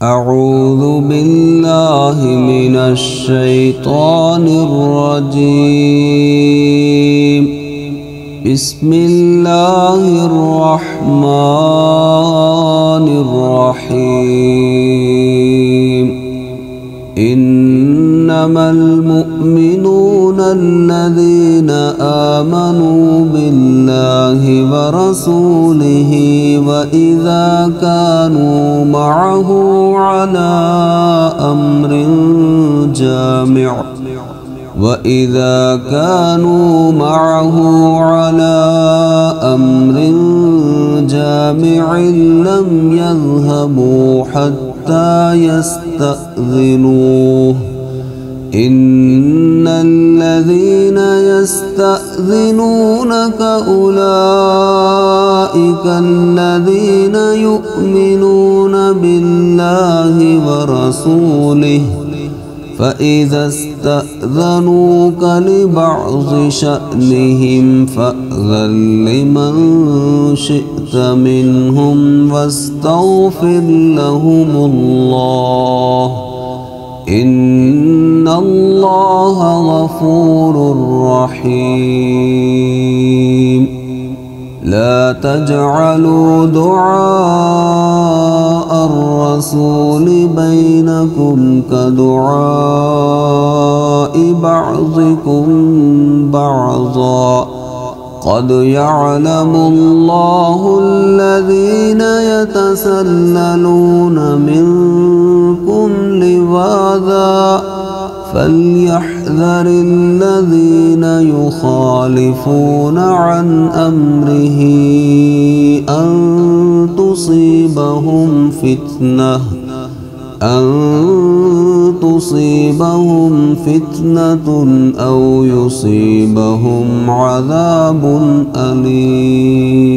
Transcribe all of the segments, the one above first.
أعوذ بالله من الشيطان الرجيم. بسم الله الرحمن الرحيم. إنما المؤمنون الذين آمنوا بالله ورسوله وإذا كانوا معه على أمر جامع لم يذهبوا حتى يستأذنوه. إن الذين يستأذنونك أولئك الذين يؤمنون بالله ورسوله، فإذا استأذنوك لبعض شأنهم فأذن لمن شئت منهم واستغفر لهم الله، إن الله غفور رحيم. لا تجعلوا دعاء الرسول بينكم كدعاء بعضكم بعضا، قد يعلم الله الذين يتسللون منكم لواذا، فليحذر الذين يخالفون عن أمره أن تصيبهم فتنة أو يصيبهم عذاب أليم.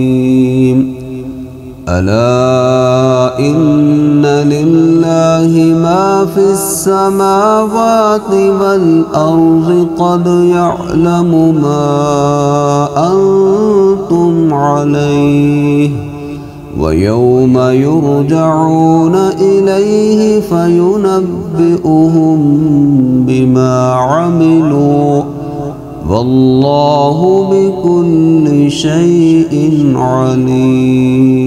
ألا إن لله ما في السماوات والأرض، قد يعلم ما أنتم عليه، ويوم يرجعون إليه فينبئهم بما عملوا، والله بكل شيء عليم.